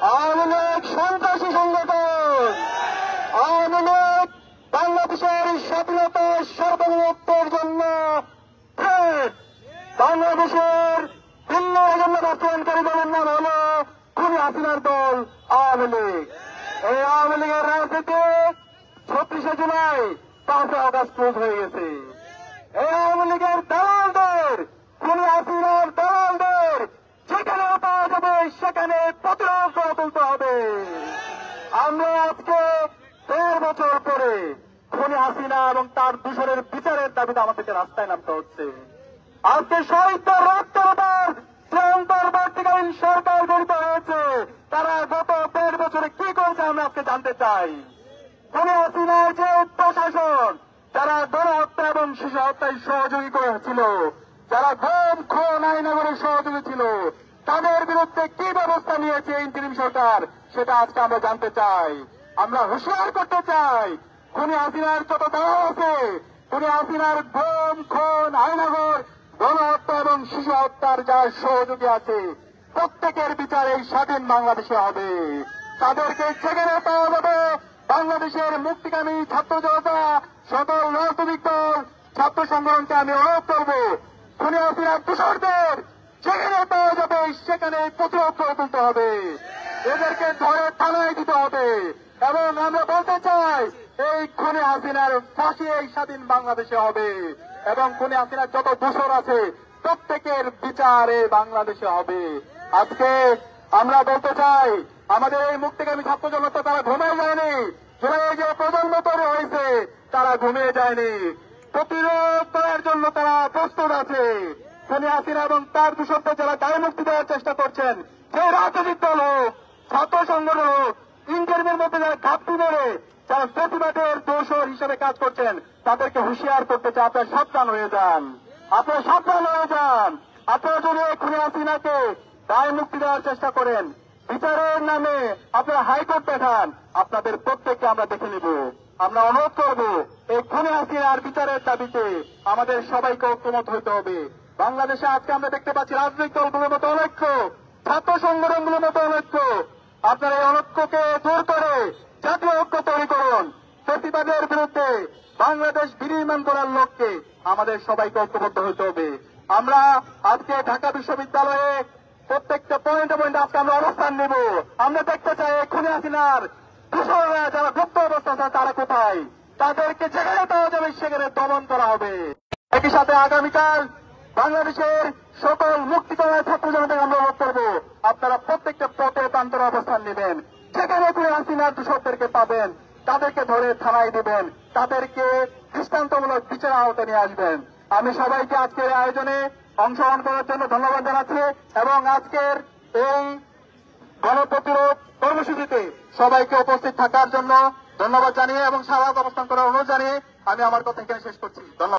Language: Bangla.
আওয়ামী লীগ সন্ত্রাসী সংগঠন। আওয়ামী লীগ বাংলাদেশের স্বাধীনতা সার্বভৌমত্বের জন্য বাংলাদেশের ভিন্ন এজেন্ডা বাস্তবায়নকারী দলের নাম হল খুনি হাসিনার দল আওয়ামী লীগ। এই আওয়ামী লীগের রাজনীতি 36শে জুলাই 5 আগস্ট ক্লোজ হয়ে গেছে। এই আওয়ামী লীগের দালালদের, খুনি হাসিনার দালালদের যেখানে পাওয়া যাবে সেখানে প্রতিরোধ গড়ে তুলতে হবে। আমরা আজকে 1.5 বছর পরে খুনি হাসিনা এবং তার দূষণের বিচারের দাবিতে আমাদেরকে রাস্তায় নামতে হচ্ছে। আজকে শহীদদের রক্তের উপর যে অন্তর্বর্তীকালীন সরকার গঠিত হয়েছে, তারা গত 1.5 বছরে কি করেছে আমরা আজকে জানতে চাই। খুনি হাসিনার যে প্রশাসন, যারা গণহত্যা এবং শিশু হত্যায় সহযোগী করেছিল, যারা গুম খুন আইনগরের সহযোগী ছিল, তাদের বিরুদ্ধে কি ব্যবস্থা নিয়েছে ইন্টারিম সরকার, সেটা আজকে আমরা জানতে চাই। আমরা হুঁশিয়ার করতে চাই, খুনি হাসিনার যত দালাল আছে, খুনি হাসিনার গুম খুন আইনগর গণহত্যা এবং শিশু হত্যার যারা সহযোগী আছে, প্রত্যেকের বিচার এই স্বাধীন বাংলাদেশে হবে। তাদেরকে যেখানে পাওয়া যাবে বাংলাদেশের মুক্তিকামী ছাত্র জনতা, সকল রাজনৈতিক দল, ছাত্র সংগঠনকে আমি অনুরোধ করব, খুনি হাসিনার দূষরদের যেখানে পাওয়া যাবে সেখানে প্রতিরোধ করে তুলতে হবে। এদেরকে ধরে থানায় দিতে হবে এবং আমরা বলতে চাই এই খুনি হাসিনার ফাঁসি এই স্বাধীন বাংলাদেশে হবে এবং খুনি হাসিনার যত দূষর আছে প্রত্যেকের বিচারে বাংলাদেশে হবে। আজকে আমরা বলতে চাই আমাদের এই মুক্তিকামী ছাত্র জনতা তারা ঘুমিয়ে যায়নি। জুলাই যে প্রজন্ম তৈরি হয়েছে তারা ঘুমিয়ে যায়নি, প্রতিরোধ করার জন্য তারা প্রস্তুত আছে। খুনি হাসিনা এবং তার দূষণকে যারা দায় মুক্তি দেওয়ার চেষ্টা করছেন, সেই রাজনৈতিক দল হোক, ছাত্র সংগঠন হোক, ইন্টারভিউর মধ্যে যারা ঘাপটি মেরে যারা প্রতিবাদের দোষর হিসেবে কাজ করছেন, তাদেরকে হুঁশিয়ার করতে চাই, আপনারা সাবধান হয়ে যান, আপনারা সাবধান হয়ে যান। আপনারা যদি খুনি হাসিনাকে দায় মুক্তি দেওয়ার চেষ্টা করেন, বিচারের নামে আপনারা হাইকোর্ট দেখান, আপনাদের প্রত্যেককে আমরা দেখে নিব। আমরা অনুরোধ করব এই খুনি হাসিনার বিচারের দাবিতে আমাদের সবাইকে ঐক্যমত হইতে হবে। বাংলাদেশে আজকে আমরা দেখতে পাচ্ছি রাজনৈতিক দলগুলোর মতো অনৈক্য, ছাত্র সংগঠনগুলোর মতো অনৈক্য। আপনারা এই অনৈক্যকে দূর করে জাতীয় ঐক্য তৈরি করুন। প্রতিবাদের বিরুদ্ধে বাংলাদেশ বিনির্মাণ করার লক্ষ্যে আমাদের সবাইকে ঐক্যবদ্ধ হতে হবে। আমরা আজকে ঢাকা বিশ্ববিদ্যালয়ে প্রত্যেকটা পয়েন্টে পয়েন্টে আজকে আমরা অবস্থান নেব। আমরা দেখতে চাই খুনি হাসিনার দূষণরা যারা গুপ্ত অবস্থা আছে তারা কোথায়, তাদেরকে যেখানে পাওয়া যাবে সেখানে দমন করা হবে। একই সাথে আগামীকাল বাংলাদেশের সকল মুক্তিকামী ছাত্র জনতাকে আমরা অনুরোধ করবো, আপনারা প্রত্যেকটা পথে প্রান্তরে অবস্থান নেবেন। যেখানে খুনি হাসিনার দূষকদেরকে পাবেন তাদেরকে ধরে থানায় দিবেন, তাদেরকে দৃষ্টান্তমূলক বিচার আওতায় নিয়ে আসবেন। আমি সবাইকে আজকের আয়োজনে অংশগ্রহণ করার জন্য ধন্যবাদ জানাচ্ছি এবং আজকের এই গণপ্রতিরোধ কর্মসূচিতে সবাইকে উপস্থিত থাকার জন্য ধন্যবাদ জানিয়ে এবং সারা অবস্থান করার অনুরোধ জানিয়ে আমি আমার কথা এখানে শেষ করছি। ধন্যবাদ।